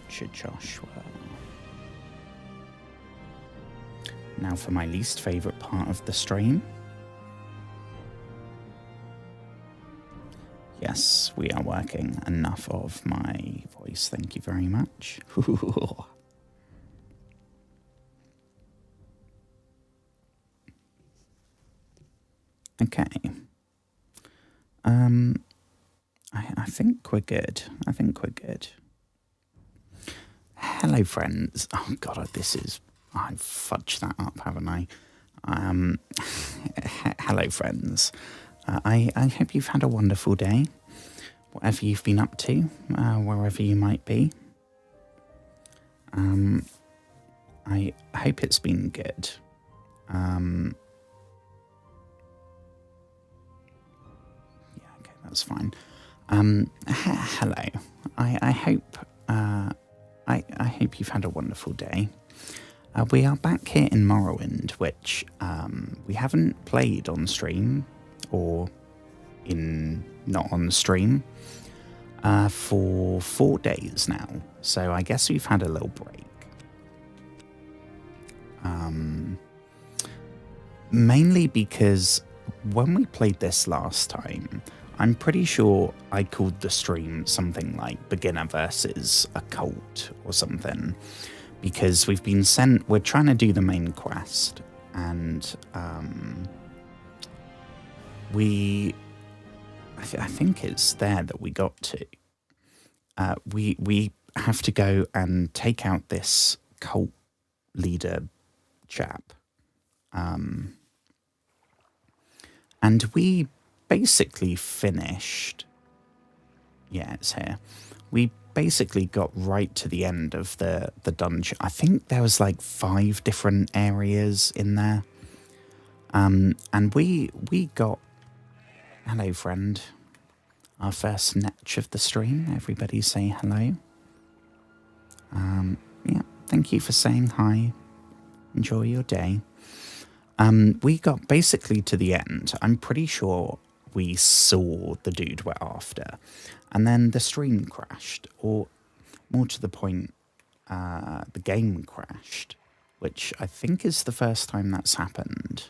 future Joshua. Now for my least favourite part of the stream. Yes, we are working. Enough of my voice, thank you very much. Okay. I think we're good. I think we're good. Hello, friends. Oh, God, I've fudged that up, haven't I? Hello, friends. I hope you've had a wonderful day, whatever you've been up to, wherever you might be. I hope it's been good. Yeah, okay, that's fine. Hello. I hope I hope you've had a wonderful day. We are back here in Morrowind, which we haven't played on stream or not on stream for 4 days now. So I guess we've had a little break. Mainly because when we played this last time, I'm pretty sure I called the stream something like beginner versus occult or something, because we're trying to do the main quest, and I think it's there that we got to. We have to go and take out this cult leader chap. And we basically finished. Yeah, it's here. We basically got right to the end of the dungeon. I think there was like 5 different areas in there. And we got, hello friend, our first netch of the stream. Everybody say hello. Yeah, thank you for saying hi. Enjoy your day. We got basically to the end. I'm pretty sure we saw the dude we're after, and then the stream crashed, or more to the point, the game crashed, which I think is the first time that's happened,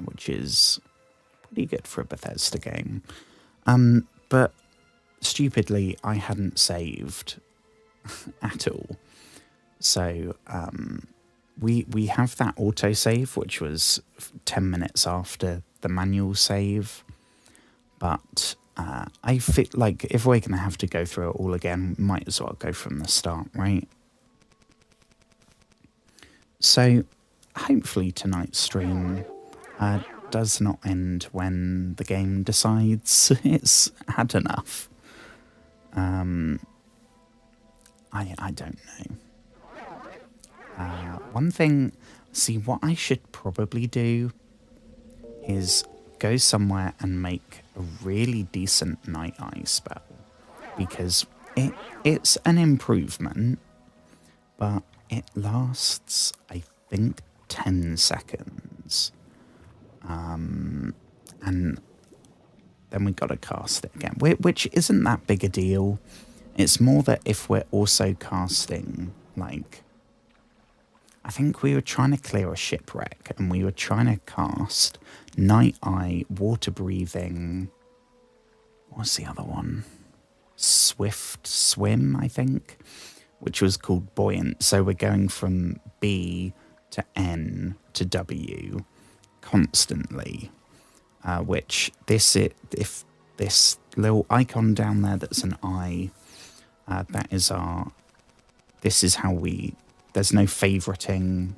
which is pretty good for a Bethesda game. But stupidly, I hadn't saved at all, so we have that autosave, which was 10 minutes after the manual save. But I feel like if we're going to have to go through it all again, might as well go from the start, right? So hopefully tonight's stream does not end when the game decides it's had enough. I don't know. One thing, see, what I should probably do is go somewhere and make a really decent night eye spell, because it's an improvement, but it lasts, I think, 10 seconds. And then we got to cast it again, which isn't that big a deal. It's more that if we're also casting, like, I think we were trying to clear a shipwreck, and we were trying to cast Night Eye, Water Breathing. What's the other one? Swift Swim, I think, which was called Buoyant. So we're going from B to N to W constantly, which if this little icon down there that's an eye, this is how there's no favoriting.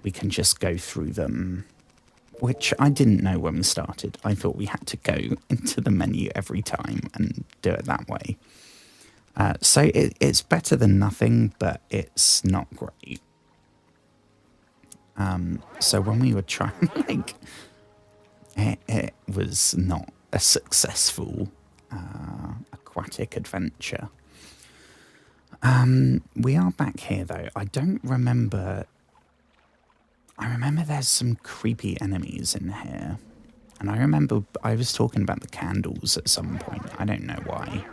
We can just go through them, which I didn't know when we started. I thought we had to go into the menu every time and do it that way. So it's better than nothing, but it's not great. So when we were trying, like, it was not a successful aquatic adventure. We are back here, though. I don't remember. I remember there's some creepy enemies in here. And I remember I was talking about the candles at some point. I don't know why.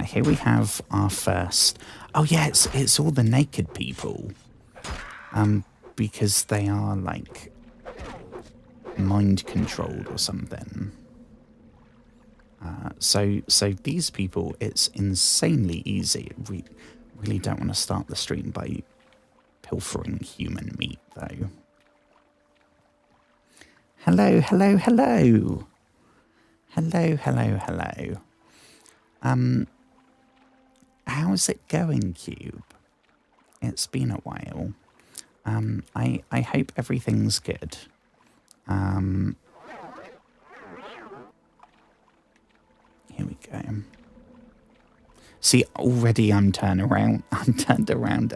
Here we have our first... Oh yeah, it's all the naked people. Because they are like mind controlled or something. So these people, it's insanely easy. We really don't want to start the stream by pilfering human meat, though. Hello, hello, hello. Hello, hello, hello. How's it going, Cube? It's been a while. I hope everything's good. Here we go. See, already I'm turned around,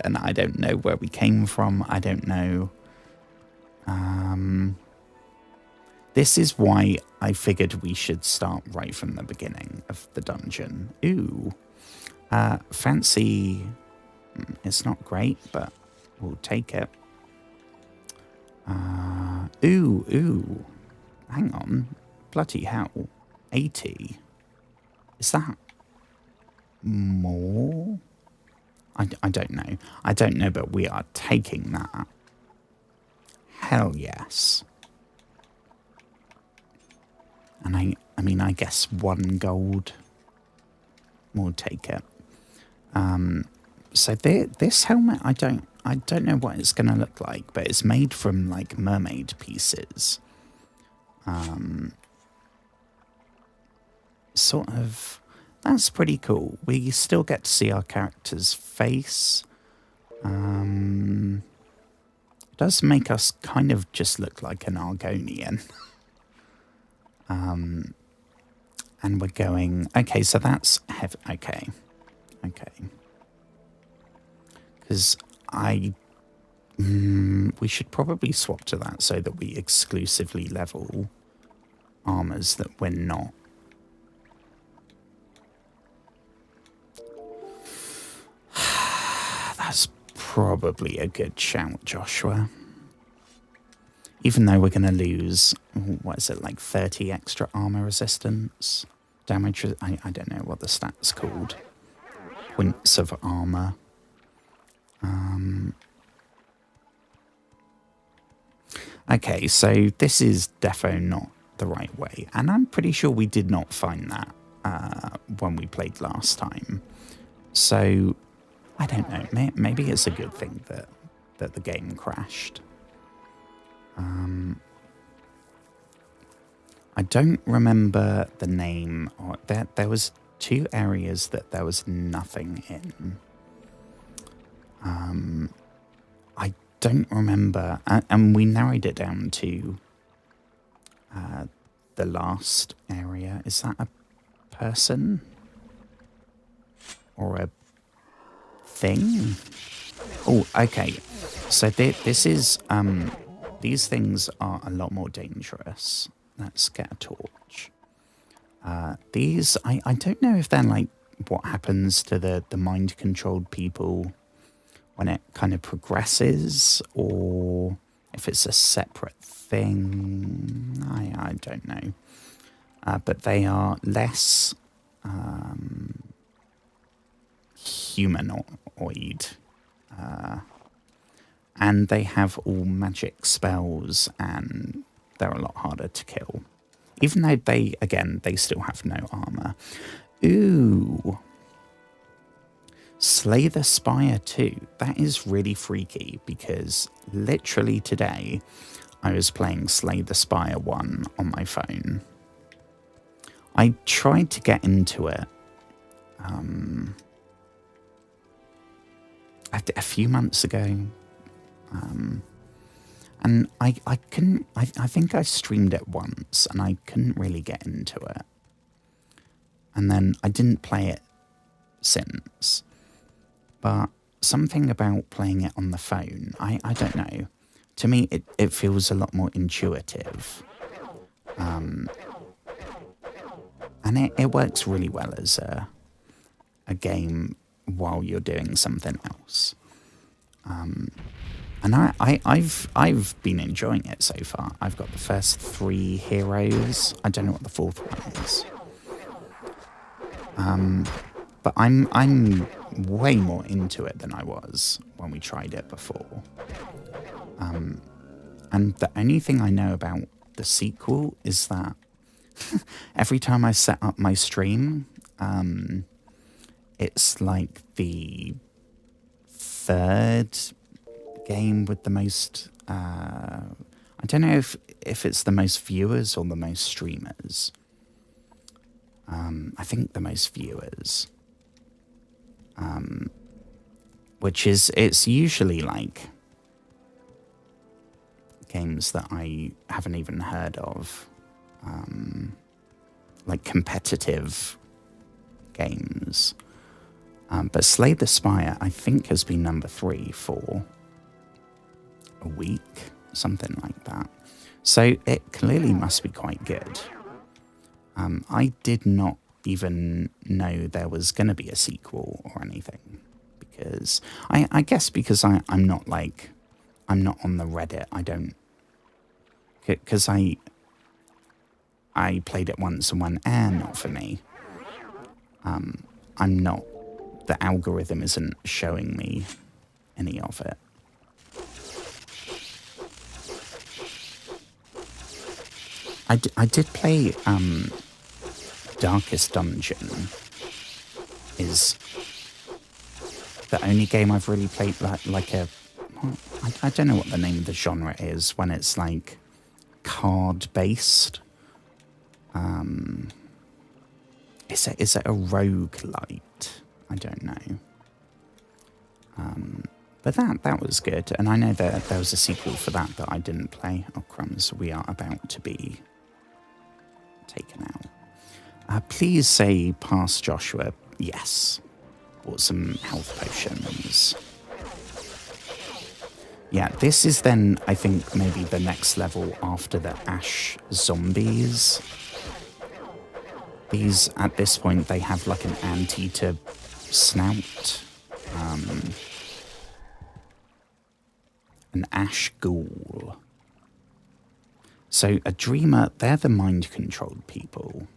and I don't know where we came from. I don't know. This is why I figured we should start right from the beginning of the dungeon. Ooh. Fancy. It's not great, but we'll take it. Ooh. Hang on. Bloody hell. 80. Is that more? I don't know. I don't know, but we are taking that. Hell yes. And I mean, I guess 1 gold. We'll take it. So this helmet, I don't know what it's going to look like, but it's made from like mermaid pieces. Sort of, that's pretty cool. We still get to see our character's face. It does make us kind of just look like an Argonian. And we're going, okay, so that's heavy. Okay. Because we should probably swap to that so that we exclusively level armors that we're not. That's probably a good shout, Joshua. Even though we're going to lose, what is it, like 30 extra armor resistance? Damage, I don't know what the stat's called. Points of armor. Okay, so this is defo not the right way. And I'm pretty sure we did not find that when we played last time. So, I don't know. Maybe it's a good thing that the game crashed. I don't remember the name. There was 2 areas that there was nothing in. I don't remember, and we narrowed it down to the last area. Is that a person or a thing? Oh, okay. So this is these things are a lot more dangerous. Let's get a torch. These, I don't know if they're like what happens to the mind-controlled people when it kind of progresses, or if it's a separate thing. I don't know. But they are less humanoid. And they have all magic spells, and they're a lot harder to kill. Even though they still have no armor. Ooh. Slay the Spire 2. That is really freaky, because literally today I was playing Slay the Spire 1 on my phone. I tried to get into it a few months ago. And I couldn't, I think I streamed it once and I couldn't really get into it. And then I didn't play it since. But something about playing it on the phone, I don't know. To me, it feels a lot more intuitive. And it works really well as a game while you're doing something else. And I've been enjoying it so far. I've got the first 3 heroes. I don't know what the 4th one is. But I'm way more into it than I was when we tried it before. And the only thing I know about the sequel is that every time I set up my stream, it's like the 3rd game with the most... I don't know if it's the most viewers or the most streamers. I think the most viewers. Which is, it's usually like games that I haven't even heard of. Like competitive games. But Slay the Spire, I think, has been number 3 for a week, something like that. So it clearly must be quite good. I did not even know there was going to be a sequel or anything, because I guess because I'm not on the Reddit. I don't, because I played it once and went, not for me. I'm not, the algorithm isn't showing me any of it. I did play Darkest Dungeon. Is the only game I've really played like a... I don't know what the name of the genre is when it's like card-based. Is it a roguelite? I don't know. But that was good, and I know that there was a sequel for that I didn't play. Oh crumbs, we are about to be taken out. Please say past Joshua, yes. Bought some health potions. Yeah, this is then, I think, maybe the next level after the Ash zombies. These, at this point, they have like an anteater snout. An Ash ghoul. So a dreamer, they're the mind-controlled people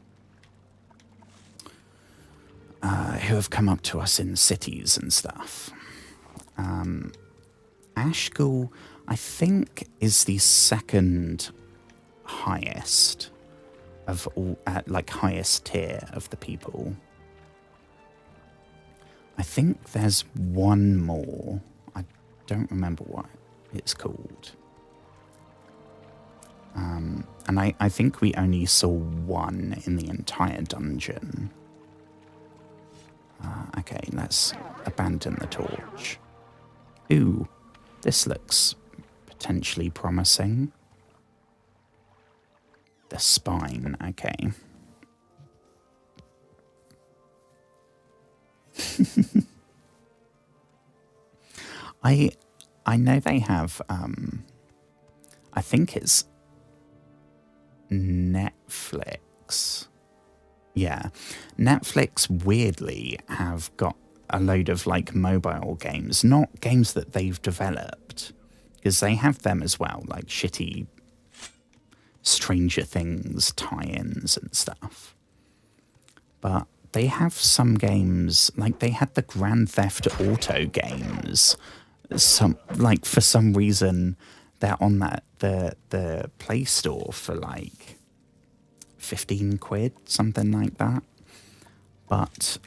who have come up to us in cities and stuff. Ash ghoul, I think, is the 2nd highest of all, like highest tier of the people. I think there's one more. I don't remember what it's called. And I think we only saw one in the entire dungeon. Okay, let's abandon the torch. Ooh, this looks potentially promising. The spine, okay. I know they have, I think it's Netflix. Yeah, Netflix weirdly have got a load of like mobile games, not games that they've developed, because they have them as well, like shitty Stranger Things tie-ins and stuff. But they have some games, like they had the Grand Theft Auto games. Some, like, for some reason they're on that the Play Store for like 15 quid, something like that. But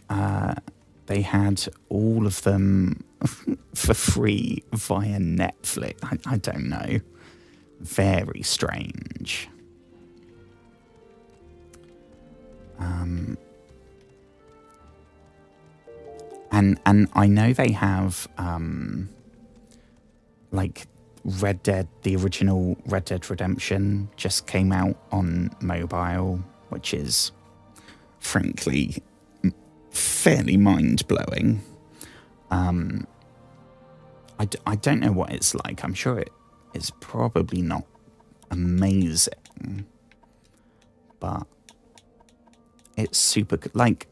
they had all of them for free via Netflix. I don't know. Very strange. And I know they have like Red Dead, the original Red Dead Redemption just came out on mobile, which is frankly fairly mind-blowing. I don't know what it's like. I'm sure it's probably not amazing, but it's super good. Like,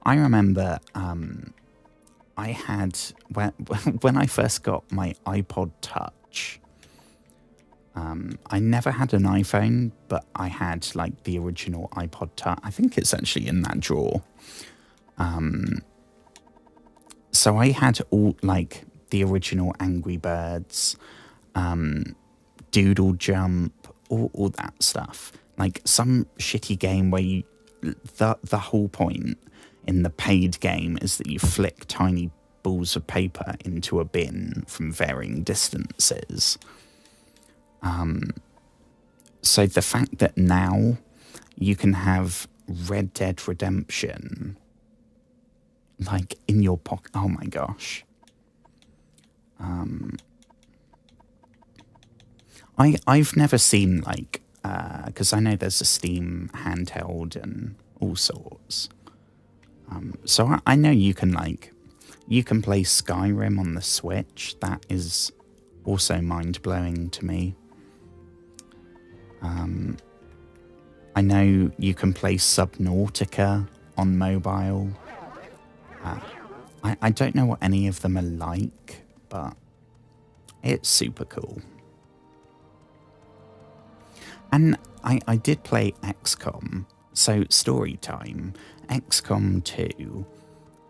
I remember I had, when I first got my iPod Touch, Switch. I never had an iPhone, but I had like the original iPod Touch. I think it's actually in that drawer. So I had all like the original Angry Birds, Doodle Jump, all that stuff. Like some shitty game where you, the whole point in the paid game is that you flick tiny balls of paper into a bin from varying distances. So the fact that now you can have Red Dead Redemption like in your pocket, oh my gosh. I've never seen like, because I know there's a Steam handheld and all sorts. So I know you can like, you can play Skyrim on the Switch. That is also mind-blowing to me. I know you can play Subnautica on mobile. I don't know what any of them are like, but it's super cool. And I did play XCOM, so story time. XCOM 2,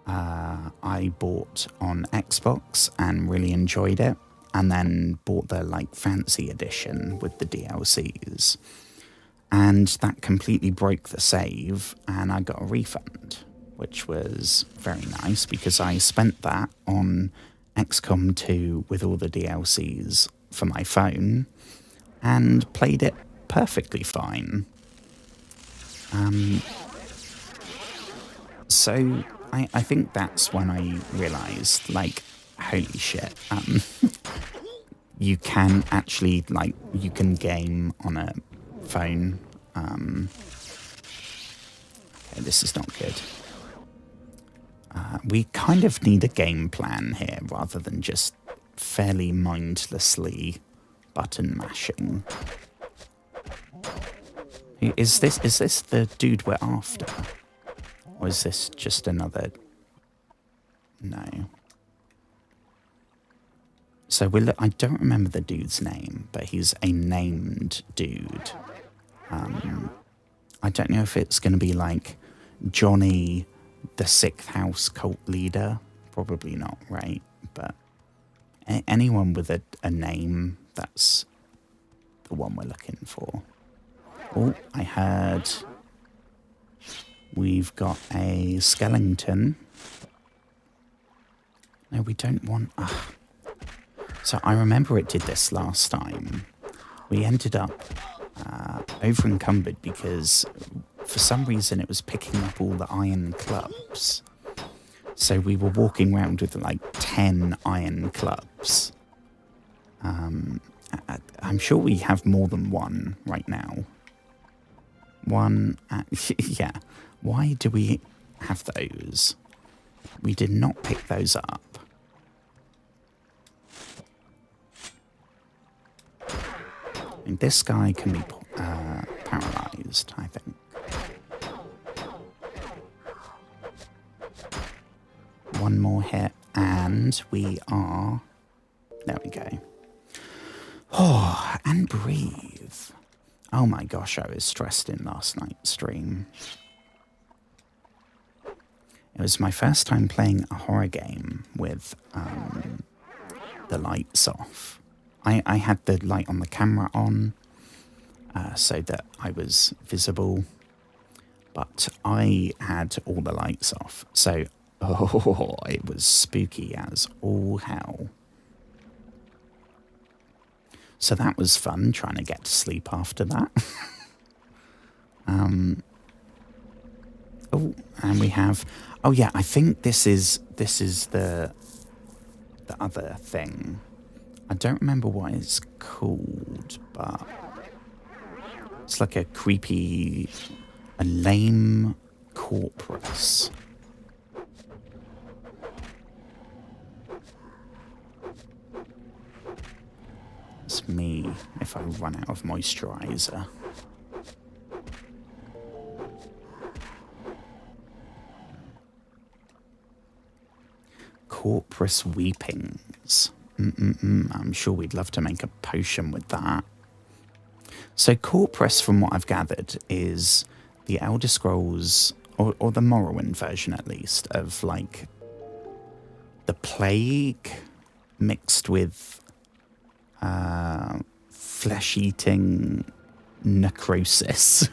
I bought on Xbox and really enjoyed it, and then bought the like fancy edition with the DLCs. And that completely broke the save, and I got a refund, which was very nice because I spent that on XCOM 2 with all the DLCs for my phone and played it perfectly fine. So I think that's when I realised, like, holy shit, you can actually, like, you can game on a phone. Okay, this is not good. We kind of need a game plan here rather than just fairly mindlessly button mashing. Is this the dude we're after? Or is this just another... No. So I don't remember the dude's name, but he's a named dude. I don't know if it's going to be like Johnny, the Sixth House cult leader. Probably not, right? But anyone with a name, that's the one we're looking for. Oh, I heard we've got a skeleton. No, we don't want... So I remember it did this last time. We ended up over encumbered because for some reason it was picking up all the iron clubs. So we were walking around with like 10 iron clubs. I'm sure we have more than one right now. One, yeah. Why do we have those? We did not pick those up. And this guy can be paralyzed, I think. One more hit, and we are... There we go. Oh, and breathe. Oh my gosh, I was stressed in last night's stream. It was my first time playing a horror game with the lights off. I had the light on the camera on so that I was visible, but I had all the lights off. So, oh, it was spooky as all hell. So that was fun, trying to get to sleep after that. Oh, and we have... Oh, yeah, I think this is the other thing. I don't remember what it's called, but... It's like a creepy... A lame corpus. It's me if I run out of moisturizer. Corpus weepings. I'm sure we'd love to make a potion with that. So Corpus, from what I've gathered, is the Elder Scrolls, or the Morrowind version at least, of like the plague mixed with flesh-eating necrosis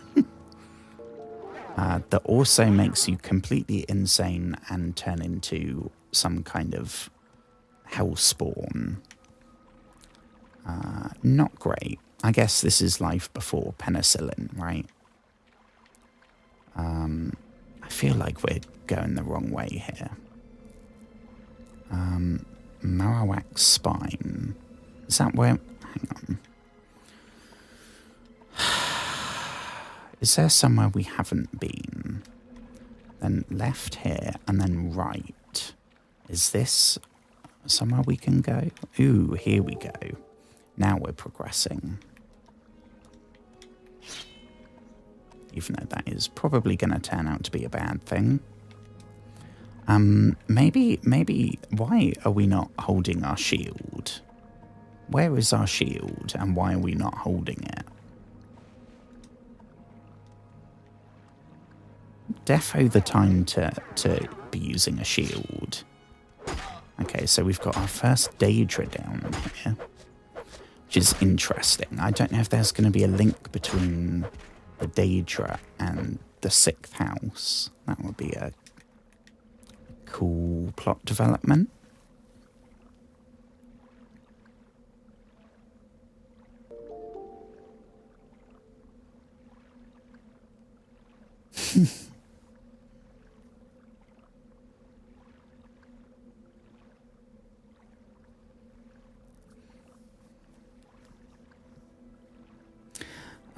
that also makes you completely insane and turn into some kind of hellspawn. Not great. I guess this is life before penicillin, right? I feel like we're going the wrong way here. Marowak's spine. Is that where... Hang on. Is there somewhere we haven't been? Then left here and then right. Is this somewhere we can go? Ooh, here we go. Now we're progressing. Even though that is probably going to turn out to be a bad thing. Maybe, why are we not holding our shield? Where is our shield and why are we not holding it? Defo the time to be using a shield. Okay, so we've got our first Daedra down here, which is interesting. I don't know if there's going to be a link between the Daedra and the 6th house. That would be a cool plot development.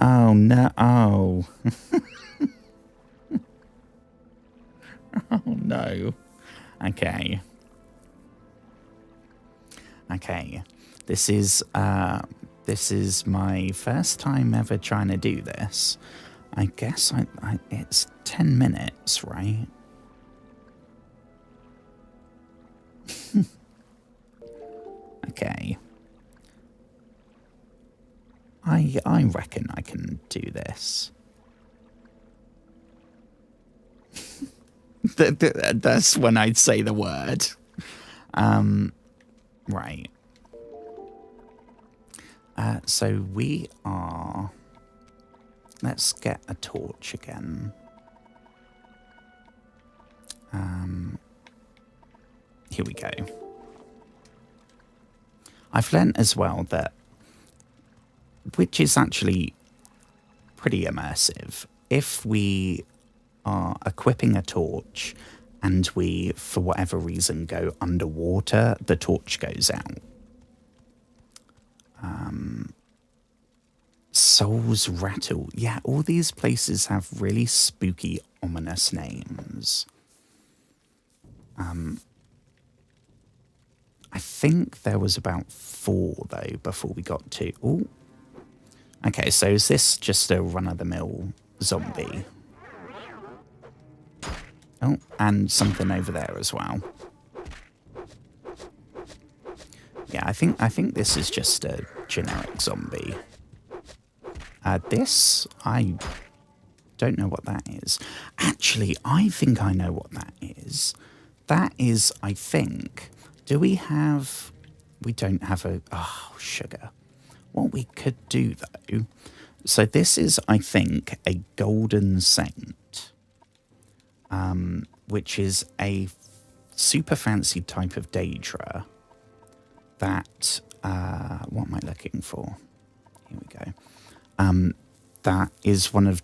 Oh no. Oh. Oh no. Okay. Okay. This is my first time ever trying to do this. I guess it's 10 minutes, right? Okay. I reckon I can do this. That's when I'd say the word. Right. So we are... Let's get a torch again. Here we go. I've learnt as well that, which is actually pretty immersive, if we are equipping a torch and we, for whatever reason, go underwater, the torch goes out. Souls Rattle. Yeah, all these places have really spooky, ominous names. I think there was about 4, though, before we got to... Ooh. Okay, so is this just a run-of-the-mill zombie? Oh, and something over there as well. Yeah, I think this is just a generic zombie. This, I don't know what that is. Actually, I think I know what that is. That is, I think... Do we have... We don't have a... Oh, sugar. What we could do, though... So this is, I think, a golden saint. Which is a super fancy type of Daedra that... what am I looking for? Here we go. That is one of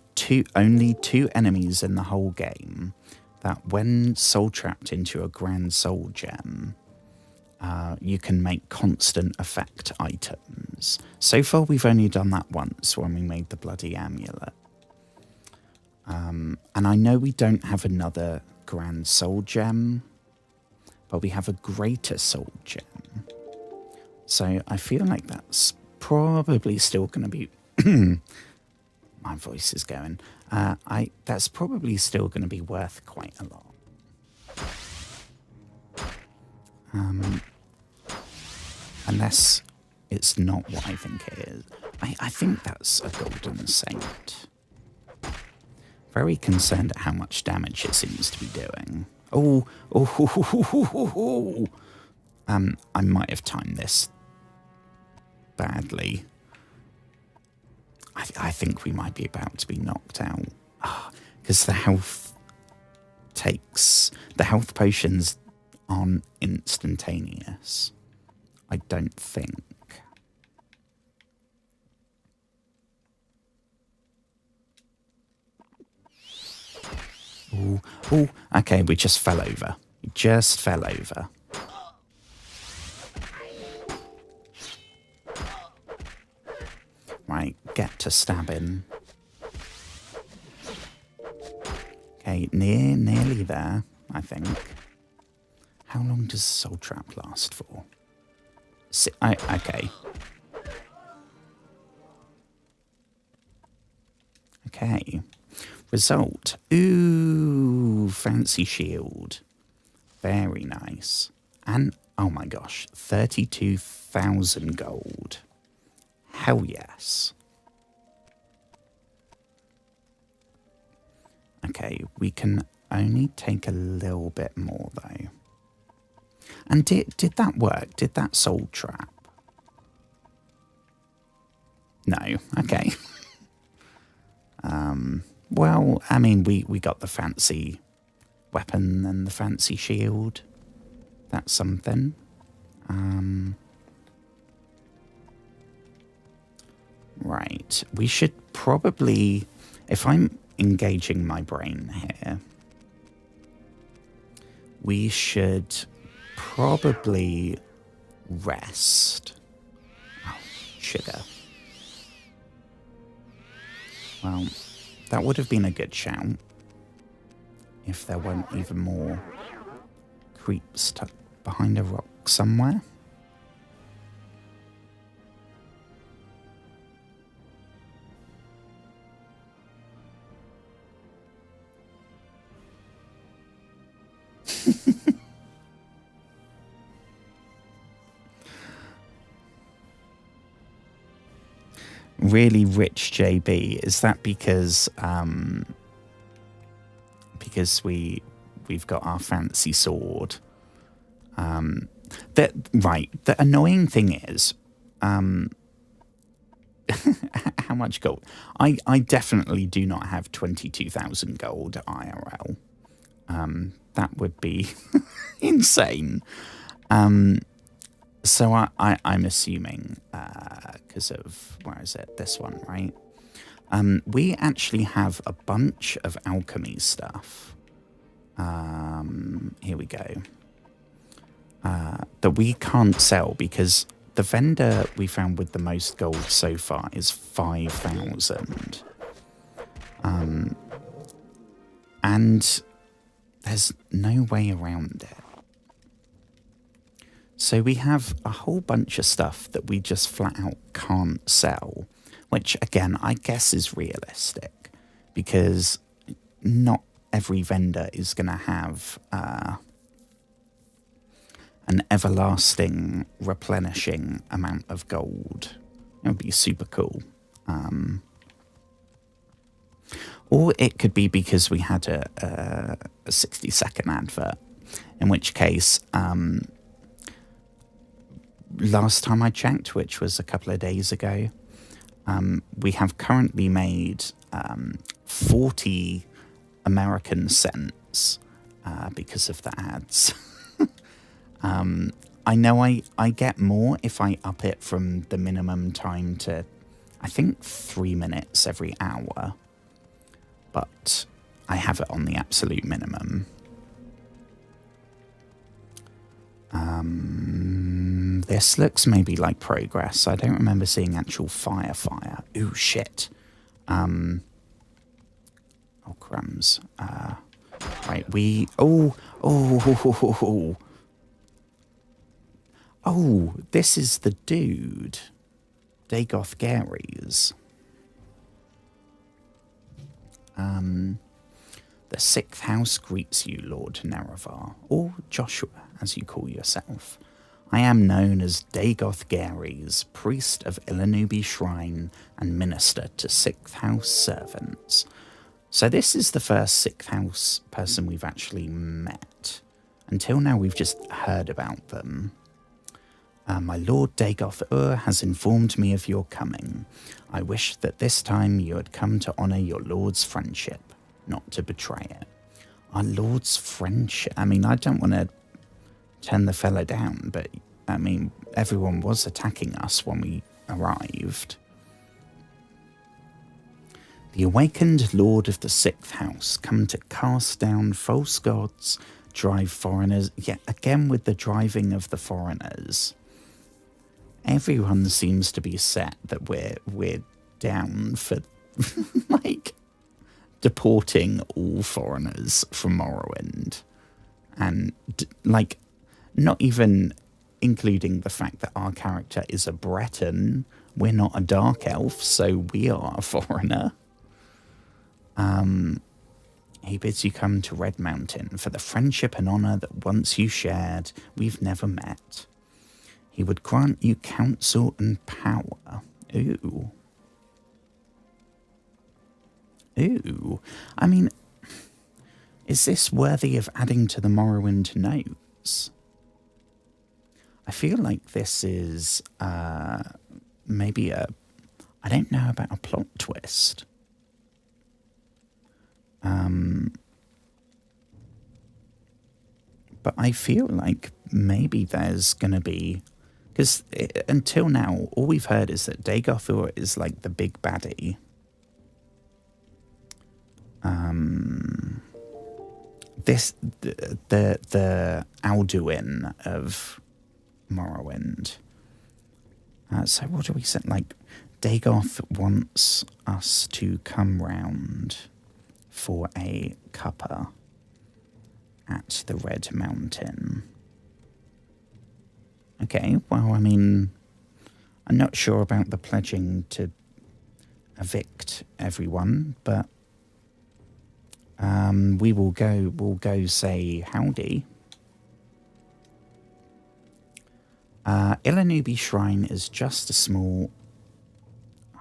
only two enemies in the whole game that when soul trapped into a grand soul gem, you can make constant effect items. So far we've only done that once when we made the bloody amulet. And I know we don't have another grand soul gem, but we have a greater soul gem. So I feel like that's probably still going to be... My voice is going. That's probably still going to be worth quite a lot. Unless it's not what I think it is. I think that's a golden saint. Very concerned at how much damage it seems to be doing. I might have timed this badly. I think we might be about to be knocked out. Because the health potions aren't instantaneous. I don't think. Oh, okay, we just fell over. We just fell over. Right, get to stabbing. Okay, nearly there, I think. How long does Soul Trap last for? Okay. Okay. Result. Ooh, fancy shield. Very nice. And, oh my gosh, 32,000 gold. Hell yes. Okay, we can only take a little bit more though. And did that work? Did that soul trap? No. Okay. Well, I mean, we got the fancy weapon and the fancy shield. That's something. Right. We should probably, if I'm engaging my brain here, we should probably rest. Oh, sugar. Well, that would have been a good shout if there weren't even more creeps stuck behind a rock somewhere. Really rich JB, is that because we've got our fancy sword? Right, the annoying thing is how much gold. I definitely do not have 22,000 gold IRL. That would be insane. So I'm assuming, because of, where is it? This one, right? We actually have a bunch of alchemy stuff. Here we go. That we can't sell because the vendor we found with the most gold so far is 5,000. And there's no way around it. So we have a whole bunch of stuff that we just flat out can't sell, which again, I guess is realistic because not every vendor is going to have an everlasting replenishing amount of gold. It would be super cool. Or it could be because we had a 60-second advert, in which case... last time I checked, which was a couple of days ago, we have currently made 40 American cents because of the ads. I know I get more if I up it from the minimum time to, I think, 3 minutes every hour. But I have it on the absolute minimum. This looks maybe like progress. I don't remember seeing actual fire. Ooh, shit. Oh, crumbs. Right, we... Oh, this is the dude. Dagoth Gary's. The 6th house greets you, Lord Nerevar, or Joshua, as you call yourself. I am known as Dagoth Gares, priest of Ilanubi Shrine and minister to 6th House servants. So this is the first 6th House person we've actually met. Until now, we've just heard about them. My Lord Dagoth has informed me of your coming. I wish that this time you had come to honour your Lord's friendship, not to betray it. Our Lord's friendship? I mean, I don't want to turn the fella down, but, I mean, everyone was attacking us when we arrived. The awakened Lord of the 6th House, come to cast down false gods, drive foreigners, yet again with the driving of the foreigners. Everyone seems to be set that we're down for, like, deporting all foreigners from Morrowind. And, like, not even including the fact that our character is a Breton. We're not a dark elf, so we are a foreigner. He bids you come to Red Mountain for the friendship and honour that once you shared, we've never met. He would grant you counsel and power. Ooh. Ooh. I mean, is this worthy of adding to the Morrowind notes? I feel like this is maybe I don't know about a plot twist. But I feel like maybe there's going to be... Because until now, all we've heard is that Dagoth is like the big baddie. The Alduin of Morrowind. So what do we say? Like, Dagoth wants us to come round for a cuppa at the Red Mountain. Okay, well, I mean, I'm not sure about the pledging to evict everyone, but we'll go say howdy. Ilanubi Shrine is just a small...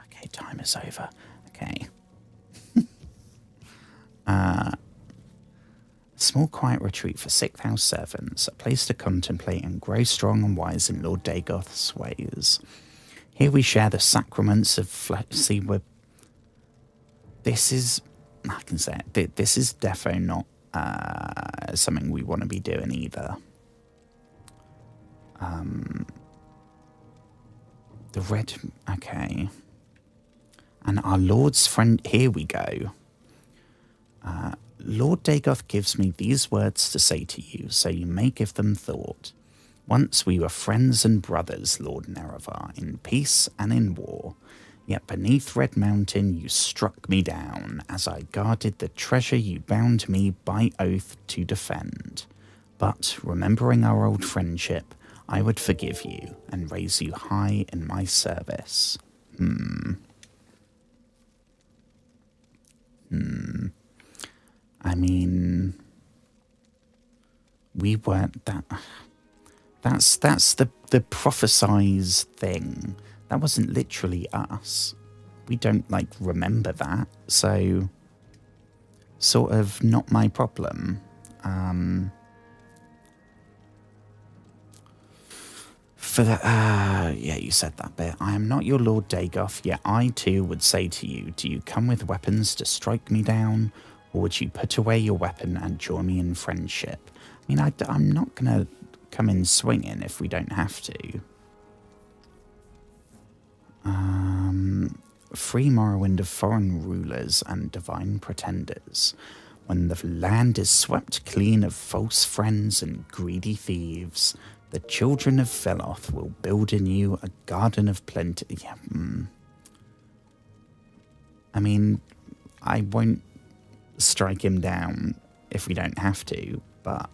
Okay, time is over. Okay. Small quiet retreat for 6th House servants, a place to contemplate and grow strong and wise in Lord Dagoth's ways. Here we share the sacraments of flesh. See, this is... I can say it. This is defo not something we want to be doing either. The red... Okay. And our Lord's friend... Here we go. Lord Dagoth gives me these words to say to you, so you may give them thought. Once we were friends and brothers, Lord Nerevar, in peace and in war. Yet beneath Red Mountain you struck me down, as I guarded the treasure you bound me by oath to defend. But, remembering our old friendship, I would forgive you and raise you high in my service. I mean, we weren't that... That's the prophesized thing. That wasn't literally us. We don't, like, remember that. So, sort of not my problem. For the... yeah, you said that bit. I am not your Lord Dagoth, yet I too would say to you, do you come with weapons to strike me down? Or would you put away your weapon and join me in friendship? I mean, I'm not going to come in swinging if we don't have to. Free Morrowind of foreign rulers and divine pretenders. When the land is swept clean of false friends and greedy thieves, the children of Veloth will build in you a garden of plenty. Yeah, I mean, I won't strike him down if we don't have to, but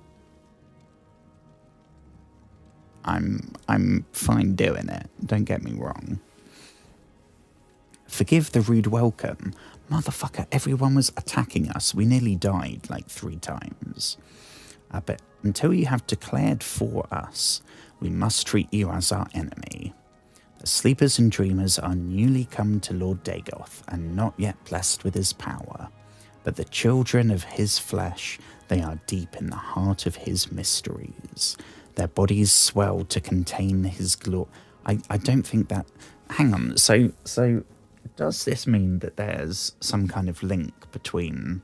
I'm fine doing it. Don't get me wrong. Forgive the rude welcome. Motherfucker, everyone was attacking us. We nearly died like 3 times. But until you have declared for us, we must treat you as our enemy. The sleepers and dreamers are newly come to Lord Dagoth, and not yet blessed with his power. But the children of his flesh, they are deep in the heart of his mysteries. Their bodies swell to contain his glory. I don't think that... Hang on, so does this mean that there's some kind of link between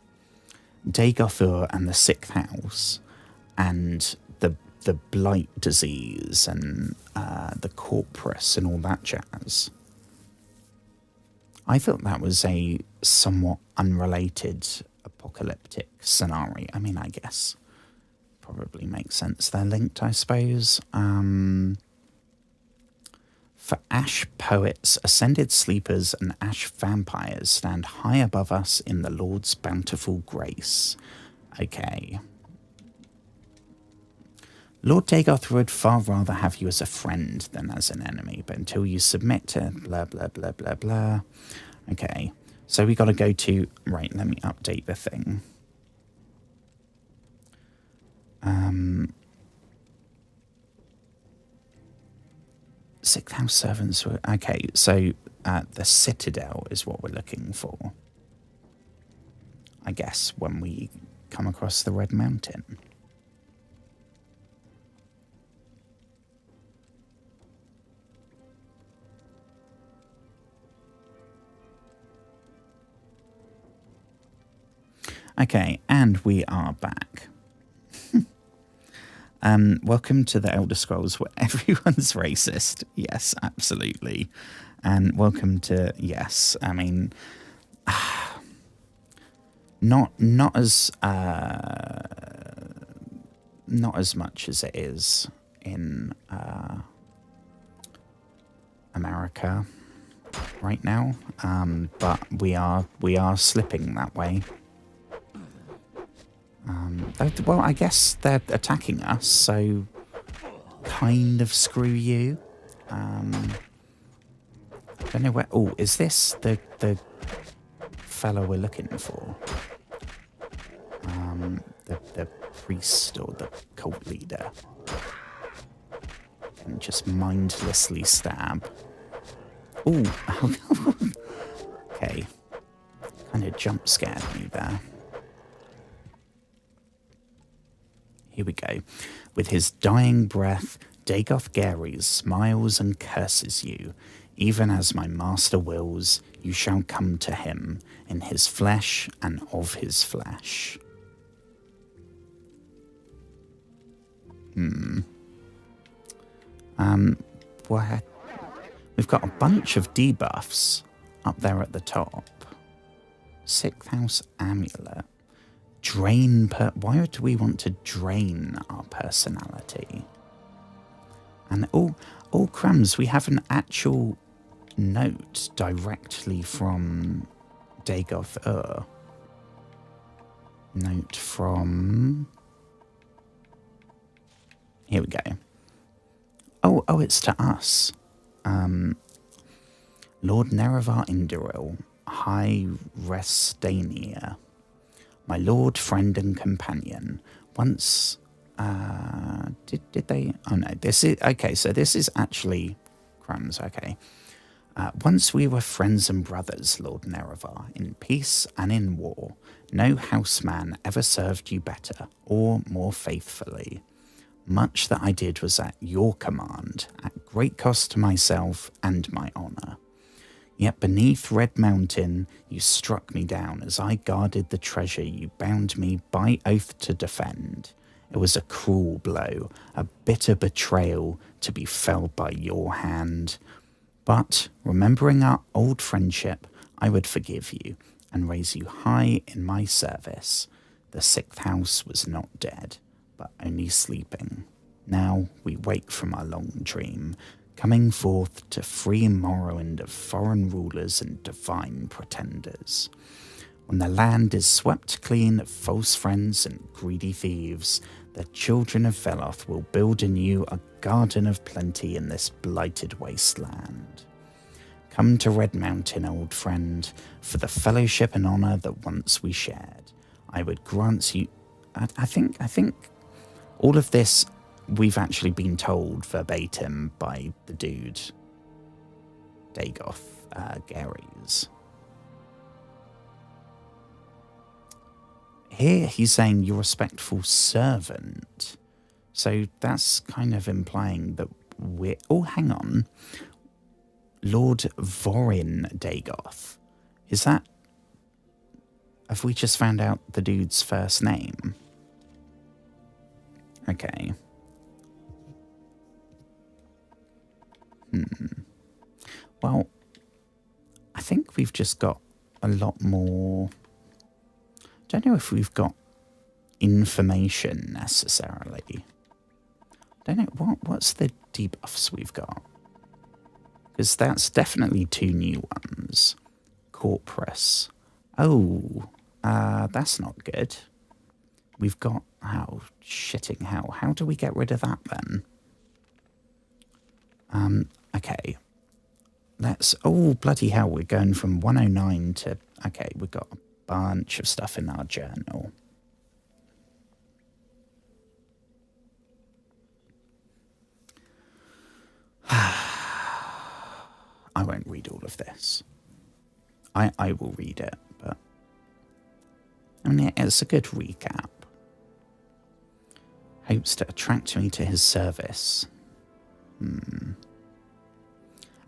Dagoth and the Sixth House and the blight disease and the corpus and all that jazz? I thought that was a somewhat unrelated apocalyptic scenario. I mean, I guess probably makes sense. They're linked, I suppose. For ash poets, ascended sleepers and ash vampires stand high above us in the Lord's bountiful grace. Okay. Lord Dagoth would far rather have you as a friend than as an enemy, but until you submit to blah, blah, blah, blah, blah. Okay, so we got to go to... Right, let me update the thing. Sixth House servants were... Okay, so the Citadel is what we're looking for. I guess when we come across the Red Mountain. Okay, and we are back. Welcome to the Elder Scrolls where everyone's racist. Yes, absolutely. And welcome to... Yes, I mean... Not as much as it is in America right now, but we are slipping that way. Well, I guess they're attacking us, so kind of screw you. Don't know where... Oh, is this the fellow we're looking for? The priest or the cult leader. And just mindlessly stab. Ooh. Okay. Kind of jump scared me there. Here we go. With his dying breath, Dagoth Gares smiles and curses you. Even as my master wills, you shall come to him in his flesh and of his flesh. What? We've got a bunch of debuffs up there at the top. Sixth House Amulet. Drain why do we want to drain our personality? And oh crumbs, we have an actual note directly from Dagoth. Note from... Here we go. Oh, it's to us. Lord Nerevar Induril, High Restania. My lord, friend, and companion. Once, did they? Oh no, this is okay. So this is actually crumbs. Okay. Once we were friends and brothers, Lord Nerevar, in peace and in war. No houseman ever served you better or more faithfully. Much that I did was at your command, at great cost to myself and my honour. Yet beneath Red Mountain, you struck me down as I guarded the treasure you bound me by oath to defend. It was a cruel blow, a bitter betrayal to be felled by your hand. But, remembering our old friendship, I would forgive you and raise you high in my service. The Sixth House was not dead, but only sleeping. Now we wake from our long dream, coming forth to free Morrowind of foreign rulers and divine pretenders. When the land is swept clean of false friends and greedy thieves, the children of Veloth will build anew a garden of plenty in this blighted wasteland. Come to Red Mountain, old friend, for the fellowship and honour that once we shared. I would grant you... I think all of this we've actually been told verbatim by the dude, Dagoth, Gary's. Here he's saying your respectful servant. So that's kind of implying that we're... Oh, hang on. Lord Vorin Dagoth. Is that... Have we just found out the dude's first name? Okay. Well, I think we've just got a lot more... Don't know if we've got information necessarily. Don't know, what's the debuffs we've got? Because that's definitely 2 new ones. Corpus. Oh, that's not good. We've got... Oh, shitting hell. How do we get rid of that then? Okay. Let's... Oh, bloody hell. We're going from 109 to... Okay, we've got a bunch of stuff in our journal. I won't read all of this. I will read it, but... I mean, it's a good recap. Hopes to attract me to his service. I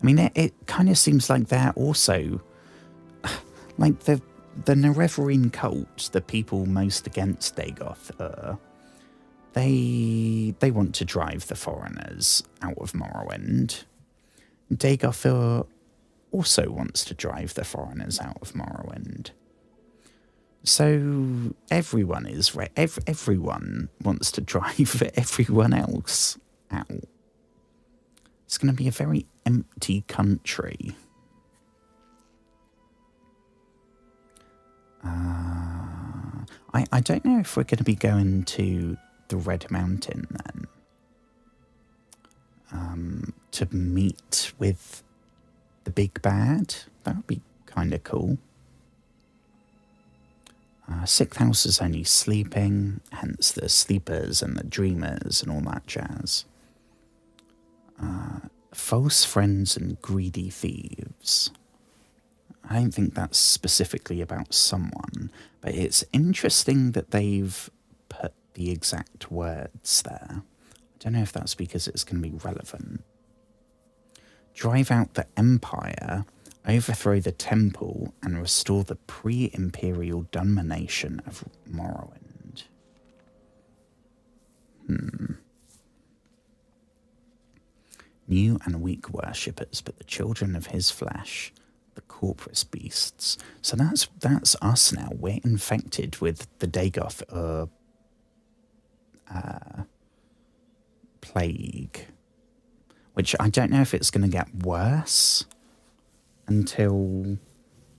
mean, it kind of seems like they're also... Like, the Nerevarine cult, the people most against Dagoth, they want to drive the foreigners out of Morrowind. Dagoth also wants to drive the foreigners out of Morrowind. So everyone is everyone wants to drive everyone else out. It's going to be a very empty country. I don't know if we're going to be going to the Red Mountain then. To meet with the big bad. That would be kind of cool. Sixth house is only sleeping, hence the sleepers and the dreamers and all that jazz. False friends and greedy thieves. I don't think that's specifically about someone, but it's interesting that they've put the exact words there. I don't know if that's because it's going to be relevant. Drive out the Empire, overthrow the temple, and restore the pre-imperial domination of Morrowind. New and weak worshippers, but the children of his flesh, the corpus beasts. So that's us now. We're infected with the Dagoth plague, which I don't know if it's going to get worse until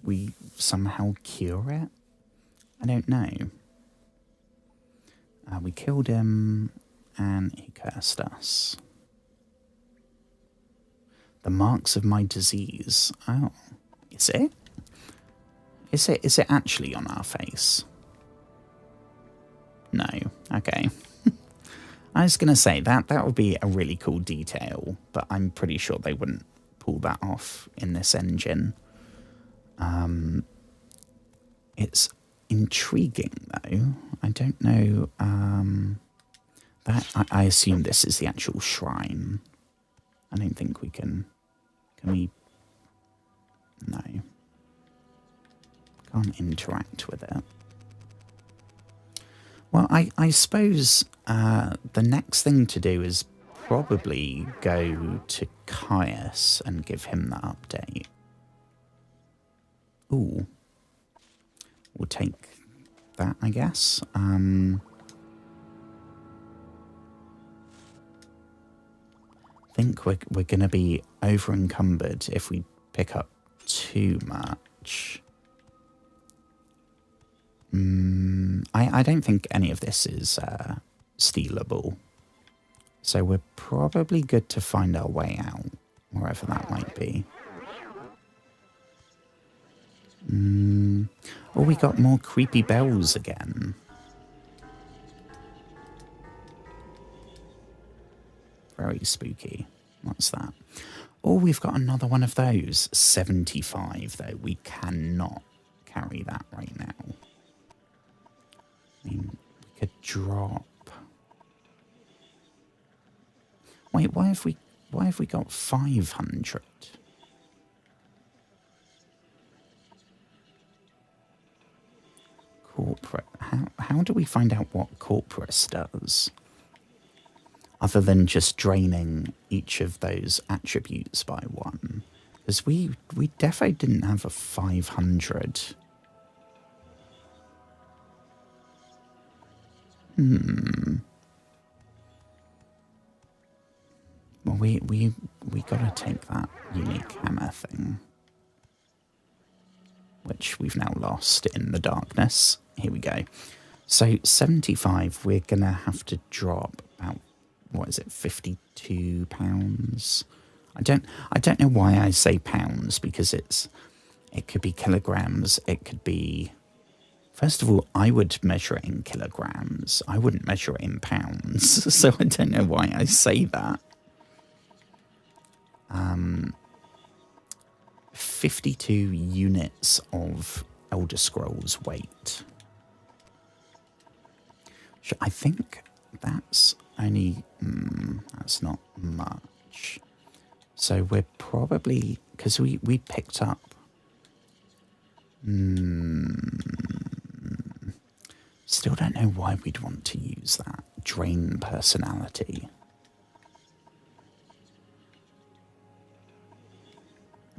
we somehow cure it. I don't know. We killed him and he cursed us. The marks of my disease. Oh, is it? Is it actually on our face? No. Okay. I was going to say that would be a really cool detail, but I'm pretty sure they wouldn't pull that off in this engine. It's intriguing, though. I don't know. I assume this is the actual shrine. I don't think we can... Can we... No. Can't interact with it. Well, I suppose the next thing to do is probably go to Caius and give him the update. Ooh. We'll take that, I guess. I think we're going to be over encumbered if we pick up too much. I don't think any of this is stealable. So we're probably good to find our way out, wherever that might be. Oh, we got more creepy bells again. very spooky. What's that? Oh, we've got another one of those. 75, though. We cannot carry that right now. I mean, we could drop... Wait, why have we got 500? Corporate. How do we find out what Corporate does? Other than just draining each of those attributes by one. Because we defo didn't have a 500. Well, we gotta take that unique hammer thing. Which we've now lost in the darkness. Here we go. So 75, we're gonna have to drop about, what is it, £52? I don't know why I say pounds, because it could be kilograms, it could be... First of all, I would measure it in kilograms. I wouldn't measure it in pounds, so I don't know why I say that. 52 units of Elder Scrolls weight. I think that's only... that's not much. So we're probably... Because we picked up... Still don't know why we'd want to use that. Drain personality.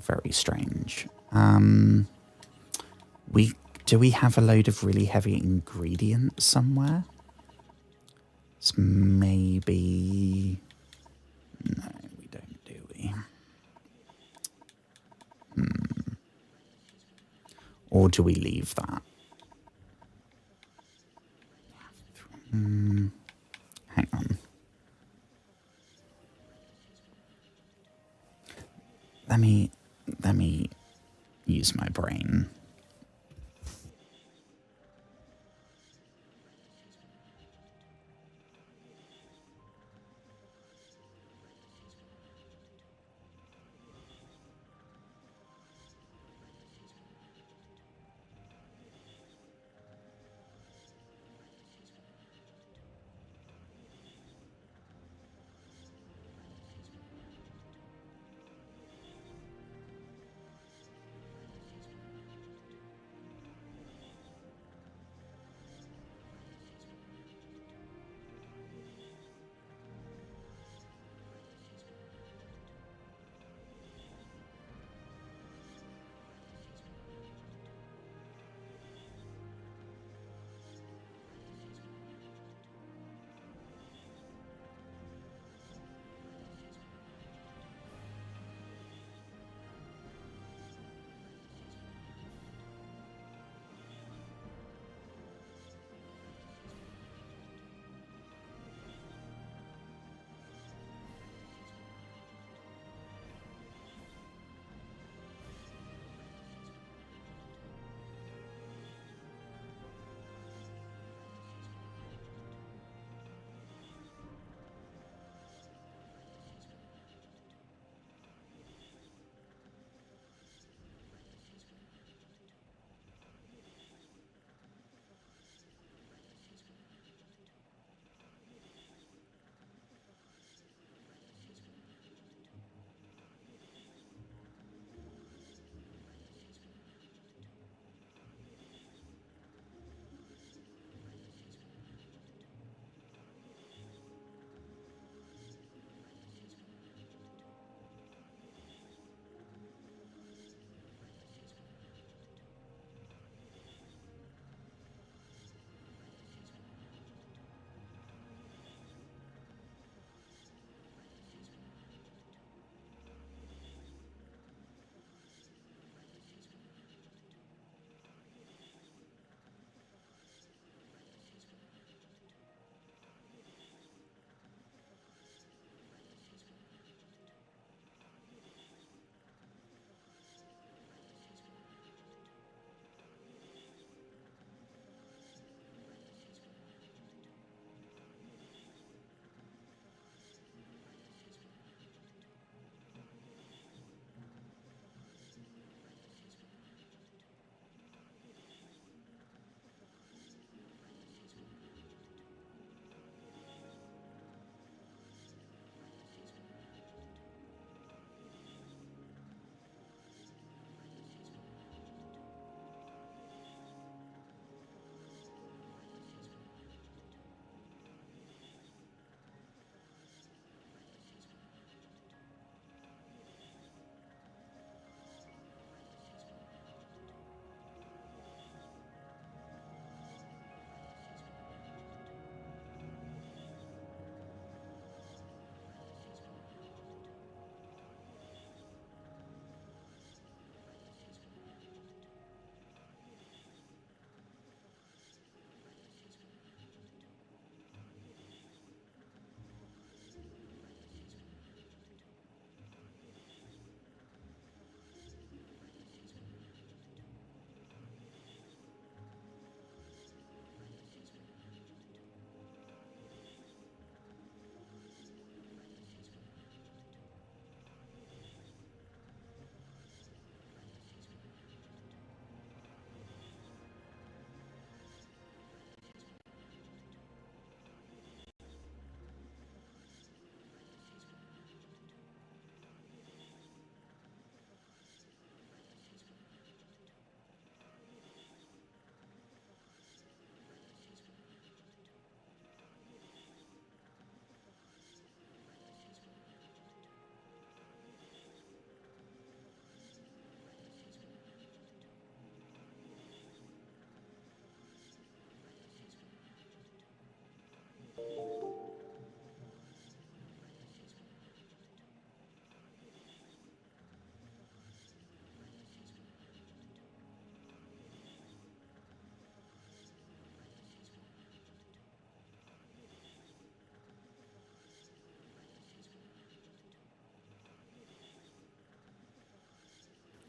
Very strange. Do we have a load of really heavy ingredients somewhere? It's maybe... No, we don't, do we? Or do we leave that? Hang on. Let me use my brain.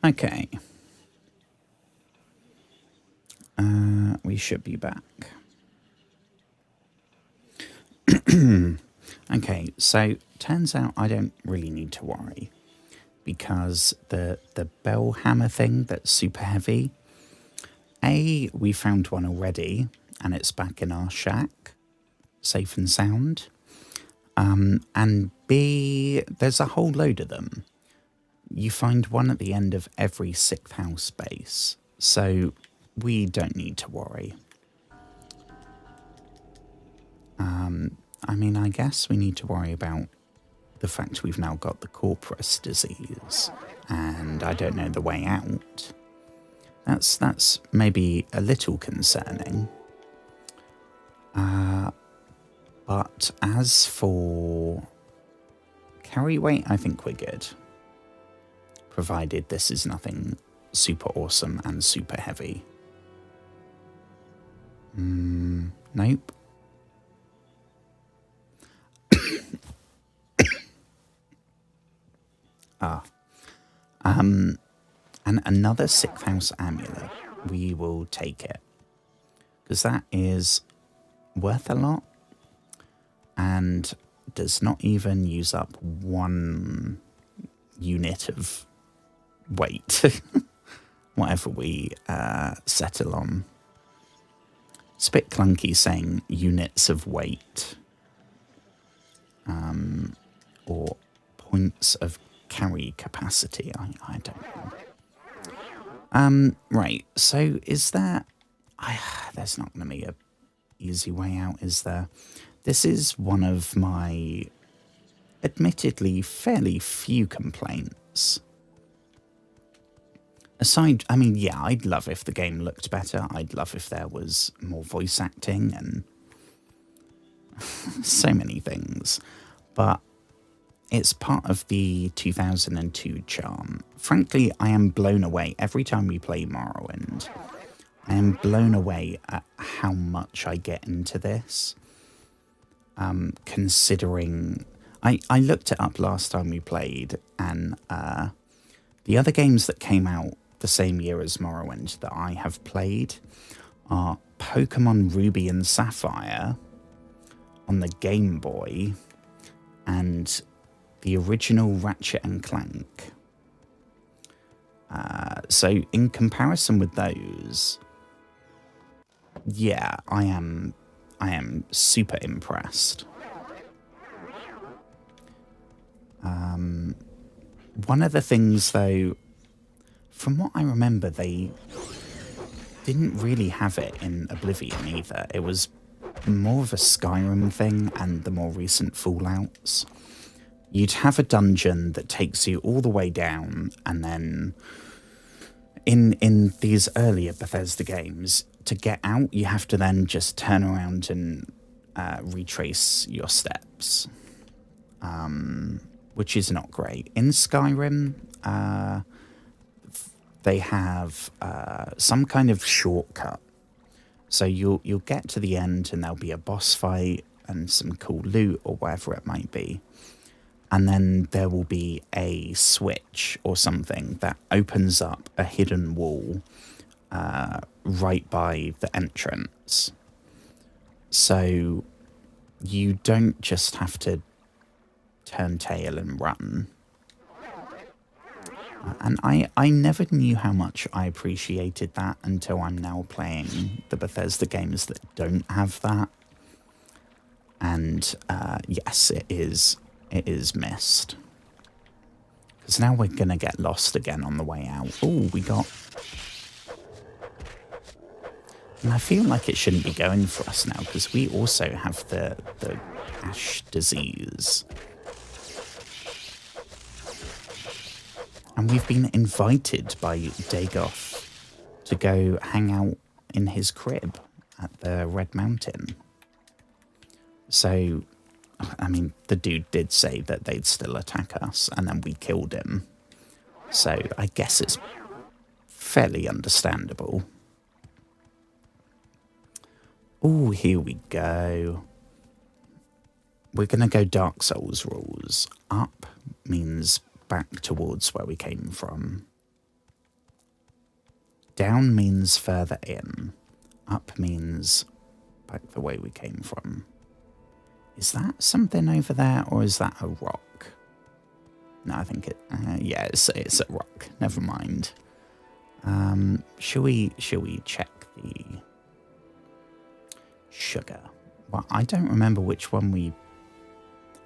Okay. We should be back. Okay, so turns out I don't really need to worry because the bell hammer thing that's super heavy, we found one already and it's back in our shack, safe and sound. And B, there's a whole load of them. You find one at the end of every 6th house base, so we don't need to worry. I mean, I guess we need to worry about the fact we've now got the corporous disease, and I don't know the way out. That's maybe a little concerning. But as for carry weight, I think we're good. Provided this is nothing super awesome and super heavy. Nope. And another 6th house amulet. We will take it. Because that is worth a lot. And does not even use up 1 unit of weight. Whatever we settle on. It's a bit clunky saying units of weight. Or points of carry capacity. I don't know. Right, so is there... there's not going to be a easy way out, is there? This is one of my admittedly fairly few complaints. Aside, I mean, yeah, I'd love if the game looked better. I'd love if there was more voice acting and so many things. But it's part of the 2002 charm. Frankly, I am blown away every time we play Morrowind. I am blown away at how much I get into this. Considering... I looked it up last time we played, and the other games that came out the same year as Morrowind that I have played are Pokemon Ruby and Sapphire on the Game Boy and the original Ratchet and Clank. So in comparison with those, yeah, I am super impressed. One of the things, though, from what I remember, they didn't really have it in Oblivion either. It was more of a Skyrim thing and the more recent Fallouts. You'd have a dungeon that takes you all the way down, and then in these earlier Bethesda games, to get out, you have to then just turn around and retrace your steps, which is not great. In Skyrim, they have some kind of shortcut. So you'll get to the end and there'll be a boss fight and some cool loot or whatever it might be. And then there will be a switch or something that opens up a hidden wall right by the entrance. So you don't just have to turn tail and run. And I never knew how much I appreciated that until I'm now playing the Bethesda games that don't have that. And yes, it is missed. Because now we're going to get lost again on the way out. Oh, we got... And I feel like it shouldn't be going for us now, because we also have the ash disease. And we've been invited by Dagoth to go hang out in his crib at the Red Mountain. So, I mean, the dude did say that they'd still attack us, and then we killed him. So I guess it's fairly understandable. Oh, here we go. We're going to go Dark Souls rules. Up means back towards where we came from. Down means further in. Up means back the way we came from. Is that something over there, or is that a rock? No, I think it... yeah, it's a rock. Never mind. Shall we check the sugar? Well, I don't remember which one we...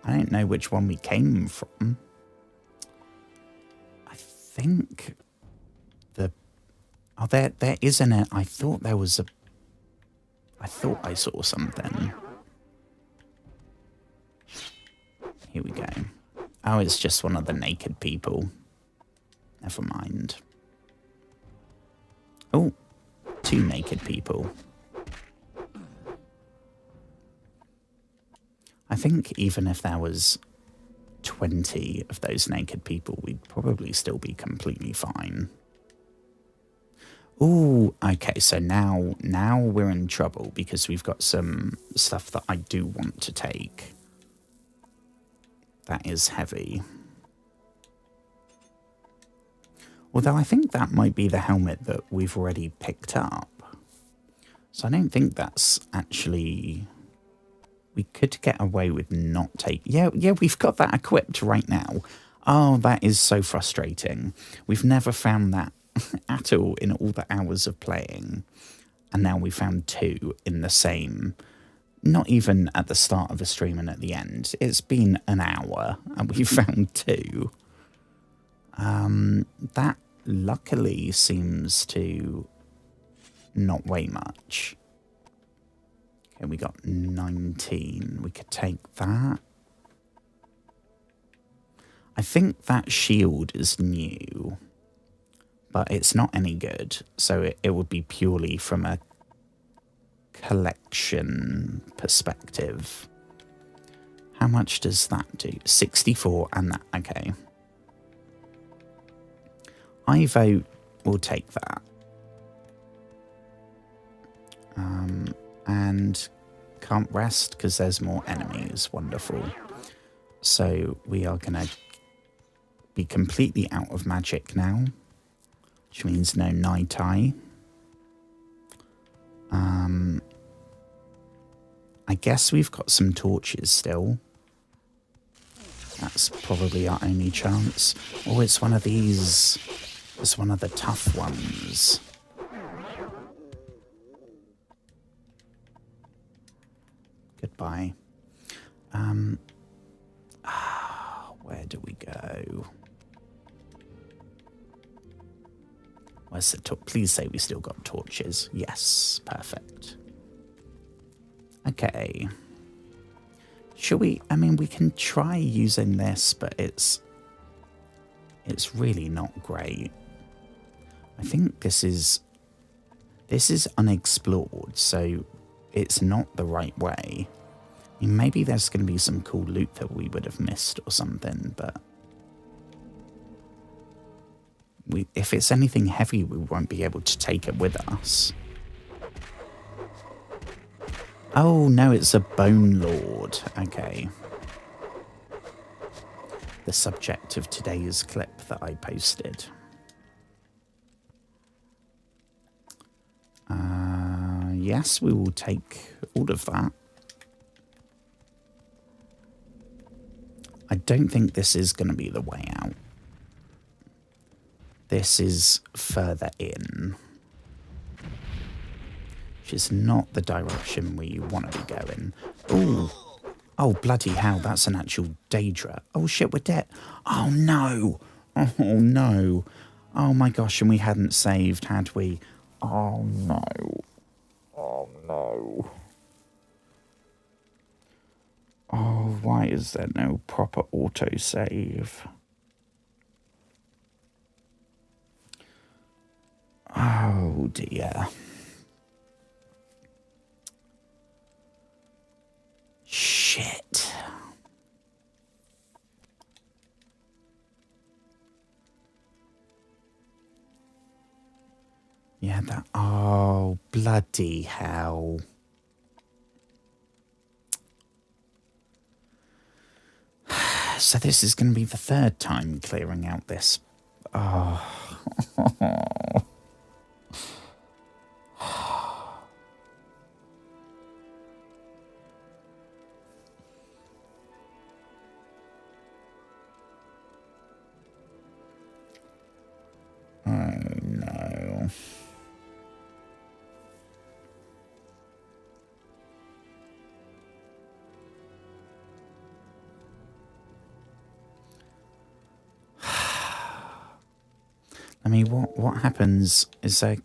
I don't know which one we came from. I think the... Oh, there isn't it. I thought there was a... I thought I saw something. Here we go. Oh, it's just one of the naked people. Never mind. Oh, 2 naked people. I think even if there was 20 of those naked people, we'd probably still be completely fine. Ooh, okay, so now we're in trouble because we've got some stuff that I do want to take. That is heavy. Although I think that might be the helmet that we've already picked up. So I don't think that's actually... We could get away with not taking... Yeah, we've got that equipped right now. Oh, that is so frustrating. We've never found that at all in all the hours of playing. And now we found 2 in the same... Not even at the start of a stream and at the end. It's been an hour and we found 2. That luckily seems to not weigh much. Okay, we got 19. We could take that. I think that shield is new, but it's not any good. So it would be purely from a collection perspective. How much does that do? 64 and that. Okay. I vote we'll take that. And can't rest because there's more enemies. Wonderful. So we are going to be completely out of magic now, which means no night-eye. I guess we've got some torches still. That's probably our only chance. Oh, it's one of these. It's one of the tough ones. Goodbye. Where do we go? Where's the please say we still got torches. Yes, perfect. Okay. Shall we? I mean, we can try using this, but it's really not great. I think this is unexplored, so it's not the right way. I mean, maybe there's going to be some cool loot that we would have missed or something, but if it's anything heavy, we won't be able to take it with us. Oh, no, it's a Bone Lord. Okay. The subject of today's clip that I posted. Yes, we will take all of that. I don't think this is going to be the way out. This is further in, which is not the direction we want to be going. Ooh. Oh, bloody hell, that's an actual Daedra. Oh, shit, we're dead. Oh, no. Oh, no. Oh, my gosh, and we hadn't saved, had we? Oh, no. Oh, no. Oh, why is there no proper autosave? Oh, dear. Shit. Yeah, that... Oh, bloody hell. So this is going to be the 3rd time clearing out this. Oh. I mean, what happens? Is there